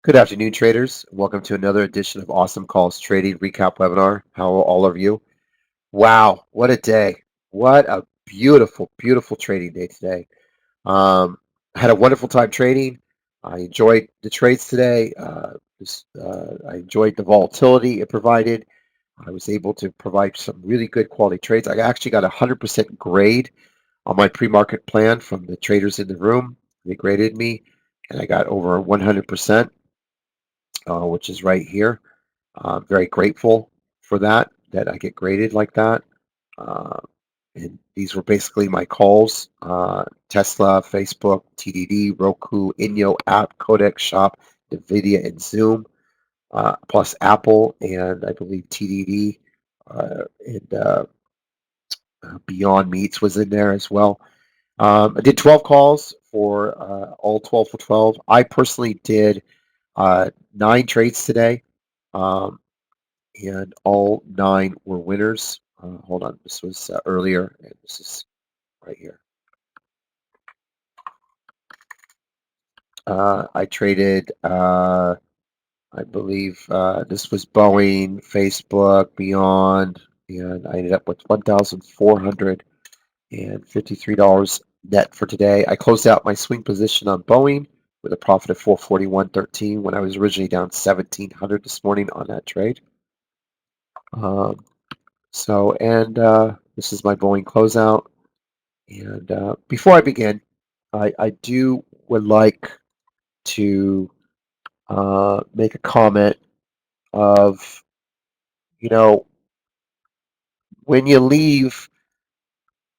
Good afternoon, traders. Welcome to another edition of Awesome Calls Trading Recap Webinar. How are all of you? Wow, what a day. What a beautiful, beautiful trading day today. I had a wonderful time trading. I enjoyed the trades today. I enjoyed the volatility it provided. I was able to provide some really good quality trades. I actually got a 100% grade on my pre-market plan from the traders in the room. They graded me, and I got over 100%, which is right here. Very grateful for that I get graded like that. Uh, and these were basically my calls: Tesla, Facebook, TDD, Roku, Inyo app, Codec Shop, NVIDIA, and Zoom, plus Apple, and I believe TDD, and Beyond Meats was in there as well. I did 12 calls for all 12 for 12. I personally did 9 trades today. Um, and all 9 were winners. Hold on, this was earlier, and this is right here. I traded, I believe this was Boeing, Facebook, Beyond, and I ended up with $1,453 net for today. I closed out my swing position on Boeing with a profit of 441.13 when I was originally down 1,700 this morning on that trade. Um, and this is my Boeing closeout. And before I begin, I do would like to make a comment of, you know, when you leave,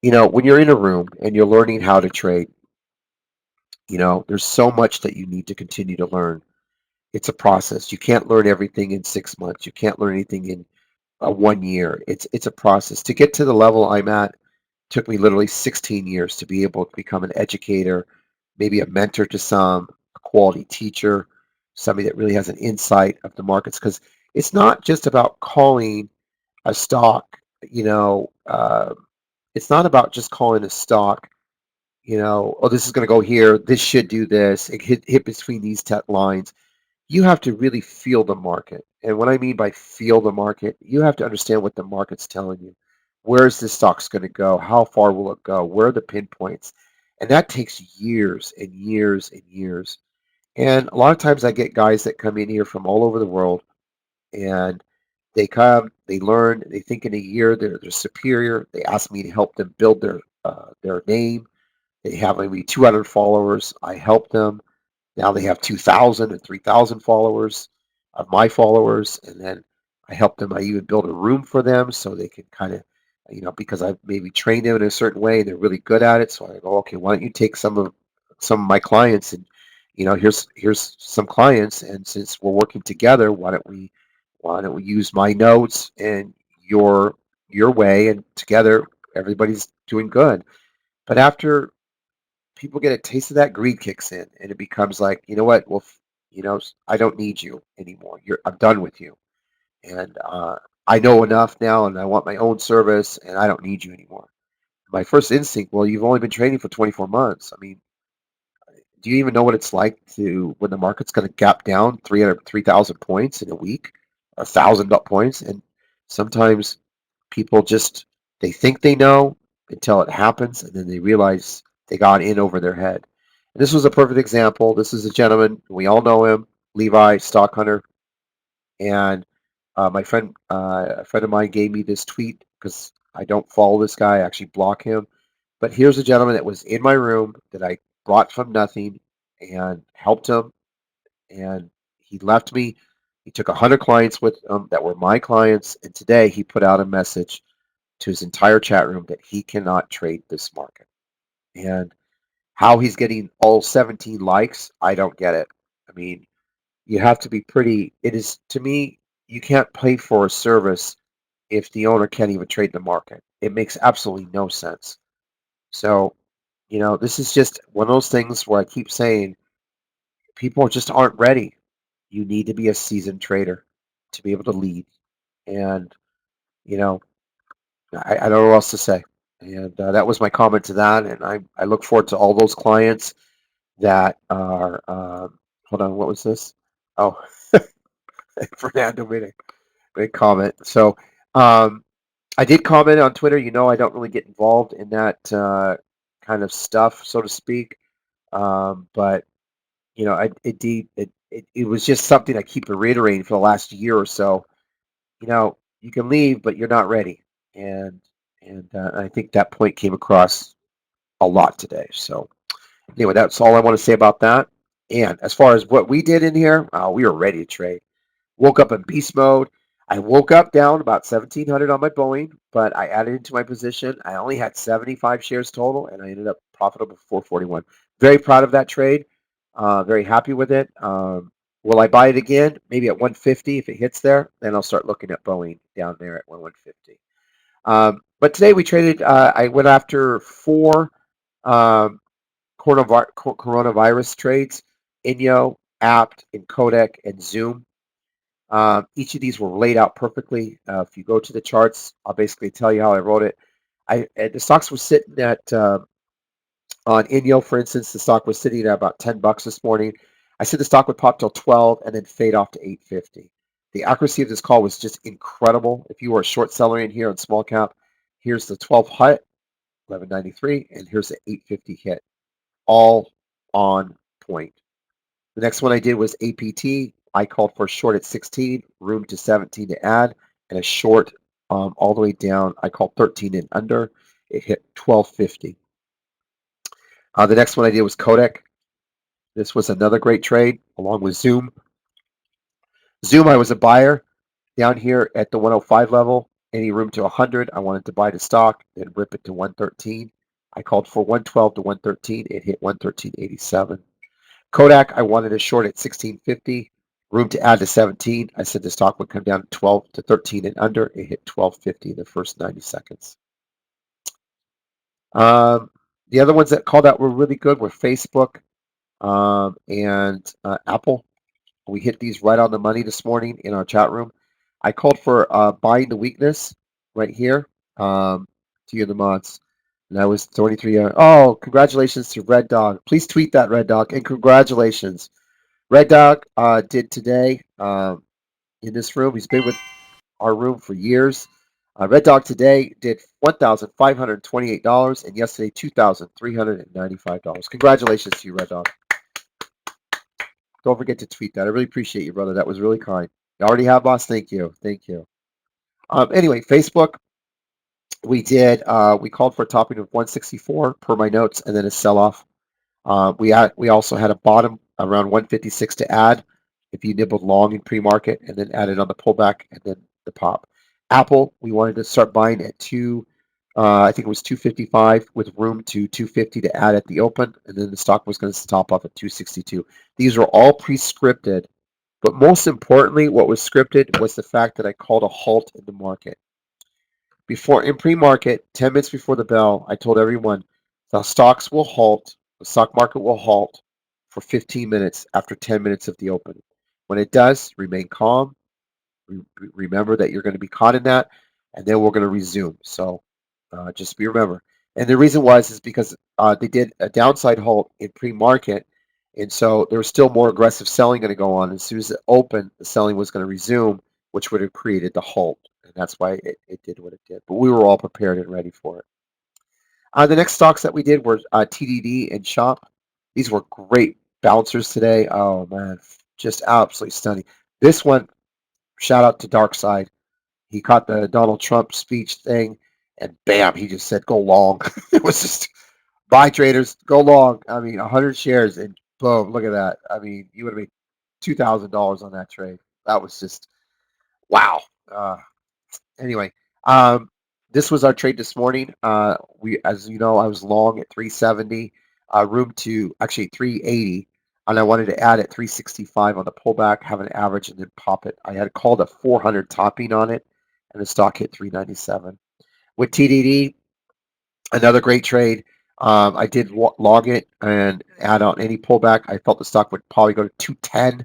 when you're in a room and you're learning how to trade, there's so much that you need to continue to learn. It's a process. You can't learn everything in 6 months. You can't learn anything in 1 year. It's a process. To get to the level I'm at, took me literally 16 years to be able to become an educator, maybe a mentor to some, a quality teacher, somebody that really has an insight of the markets. Because it's not just about calling a stock, you know, uh, it's not about just calling a stock, oh, this is going to go here, this should do this, it hit between these lines. You have to really feel the market. And what I mean by feel the market, you have to understand what the market's telling you. Where is this stock's going to go? How far will it go? Where are the pinpoints? And that takes years and years and years. And a lot of times I get guys that come in here from all over the world, and they come, they learn, they think in a year they're superior. They ask me to help them build their name. They have maybe 200 followers. I help them. Now they have 2,000 and 3,000 followers of my followers, and then I help them. I even build a room for them so they can kind of, because I've maybe trained them in a certain way and they're really good at it. So I go, okay, why don't you take some of my clients, and here's some clients, and since we're working together, why don't we use my notes and your way, and together everybody's doing good. But after people get a taste of that, greed kicks in, and it becomes like, you know what? Well, I don't need you anymore. I'm done with you, and I know enough now, and I want my own service, and I don't need you anymore. My first instinct, well, you've only been trading for 24 months. I mean, do you even know what it's like to when the market's going to gap down 3,000 points in a week, 1,000 points, and sometimes people just they think they know until it happens, and then they realize they got in over their head. And this was a perfect example. This is a gentleman, we all know him, Levi, stock hunter, and a friend of mine gave me this tweet because I don't follow this guy. I actually block him. But here's a gentleman that was in my room that I brought from nothing and helped him, and he left me. He took 100 clients with him that were my clients, and today he put out a message to his entire chat room that he cannot trade this market. And how he's getting all 17 likes, I don't get it. I mean, you have to be pretty. It is, to me, you can't pay for a service if the owner can't even trade the market. It makes absolutely no sense. So, this is just one of those things where I keep saying people just aren't ready. You need to be a seasoned trader to be able to lead. And, you know, I don't know what else to say. And that was my comment to that. And I look forward to all those clients that are, hold on, what was this? Oh, Fernando made a comment. So I did comment on Twitter. I don't really get involved in that kind of stuff, so to speak. But it was just something I keep reiterating for the last year or so. You can leave, but you're not ready, and I think that point came across a lot today. So anyway, that's all I want to say about that. And as far as what we did in here, we were ready to trade. Woke up in beast mode. I woke up down about 1,700 on my Boeing, but I added into my position. I only had 75 shares total, and I ended up profitable 441. Very proud of that trade. Very happy with it. Will I buy it again? Maybe at 150 if it hits there. Then I'll start looking at Boeing down there at 150. But today we traded. I went after four um, coronavirus trades: Inyo, Apt, and Kodak, and Zoom. Each of these were laid out perfectly. If you go to the charts, I'll basically tell you how I wrote it. The stocks were sitting at on Inyo, for instance, the stock was sitting at about $10 this morning. I said the stock would pop till 12 and then fade off to 850. The accuracy of this call was just incredible. If you were a short seller in here on small cap, here's the 12 hut, 1193, and here's the 850 hit, all on point. The next one I did was APT. I called for a short at 16, room to 17 to add, and a short all the way down. I called 13 and under. It hit 1250. The next one I did was Kodak. This was another great trade along with Zoom. Zoom, I was a buyer down here at the 105 level. Any room to 100, I wanted to buy the stock, then rip it to 113. I called for 112 to 113. It hit 113.87. Kodak, I wanted a short at 1650. Room to add to 17. I said the stock would come down to 12 to 13 and under. It hit 1250 in the first 90 seconds. The other ones that called out were really good were Facebook and Apple. We hit these right on the money this morning in our chat room. I called for buying the weakness right here to you, the mods. And that was 23. Oh, congratulations to Red Dog. Please tweet that, Red Dog. And congratulations. Red Dog did today in this room. He's been with our room for years. Red Dog today did $1,528 and yesterday $2,395. Congratulations to you, Red Dog. Don't forget to tweet that. I really appreciate you, brother. That was really kind. You already have, boss. Thank you. Thank you. Anyway, Facebook, we called for a topping of 164 per my notes and then a sell-off. We also had a bottom around 156 to add if you nibbled long in pre-market and then added on the pullback and then the pop. Apple, we wanted to start buying at I think it was 255 with room to 250 to add at the open, and then the stock was going to stop off at 262. These were all pre-scripted, but most importantly, what was scripted was the fact that I called a halt in the market. In pre-market, 10 minutes before the bell, I told everyone the stock market will halt for 15 minutes after 10 minutes of the open. When it does, remain calm. Remember that you're going to be caught in that, and then we're going to resume. So just remember. And the reason is because they did a downside halt in pre-market, and so there was still more aggressive selling going to go on. As soon as it opened, the selling was going to resume, which would have created the halt. And that's why it did what it did. But we were all prepared and ready for it. The next stocks that we did were TDD and Shop. These were great bouncers today. Oh, man, just absolutely stunning. This one, shout out to Dark Side. He caught the Donald Trump speech thing, and bam, he just said, go long. It was just, buy traders, go long. I mean, 100 shares, and boom, look at that. I mean, you would have made $2,000 on that trade. That was just, wow. Anyway, this was our trade this morning. As you know, I was long at 370, room to actually 380, and I wanted to add at 365 on the pullback, have an average, and then pop it. I had called a 400 topping on it, and the stock hit 397. With TDD, another great trade. I did log it and add on any pullback. I felt the stock would probably go to 210.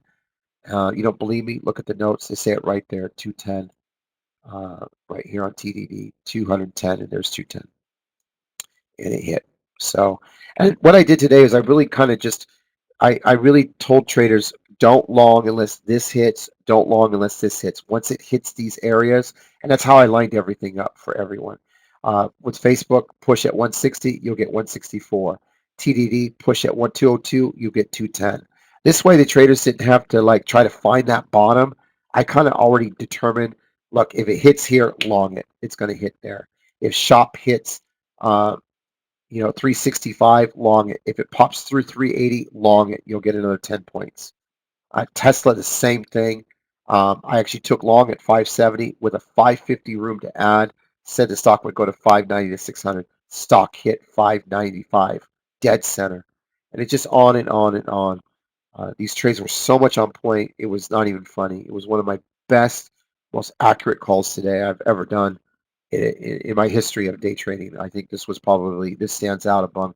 You don't believe me? Look at the notes. They say it right there, 210. Right here on TDD, 210, and there's 210, and it hit. So, and what I did today is I really kind of I really told traders, Don't long unless this hits. Don't long unless this hits. Once it hits these areas, and that's how I lined everything up for everyone. With Facebook, push at 160, you'll get 164. TDD, push at 1202, you get 210. This way, the traders didn't have to like try to find that bottom. I kind of already determined. Look, if it hits here, long it. It's going to hit there. If shop hits, 365, long it. If it pops through 380, long it. You'll get another 10 points. Tesla, the same thing. I actually took long at 570 with a 550 room to add. Said the stock would go to 590 to 600. Stock hit 595, dead center. And it's just on and on and on. These trades were so much on point, it was not even funny. It was one of my best, most accurate calls today I've ever done in my history of day trading. I think this stands out among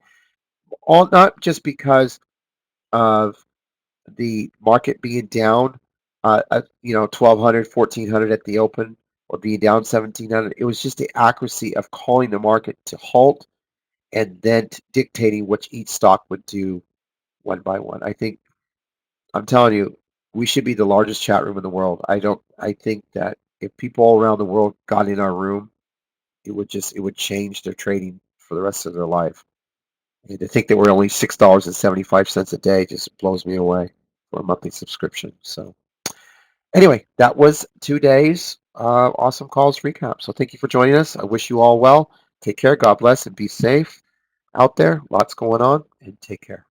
all, not just because of the market being down, 1,200, 1,400 at the open, or being down 1,700. It was just the accuracy of calling the market to halt and then dictating which each stock would do one by one. I'm telling you, we should be the largest chat room in the world. I think that if people all around the world got in our room, it would change their trading for the rest of their life. And to think that we're only $6.75 a day just blows me away for a monthly subscription. So anyway, that was 2 days Awesome Calls recap. So thank you for joining us. I wish you all well. Take care. God bless and be safe out there. Lots going on, and take care.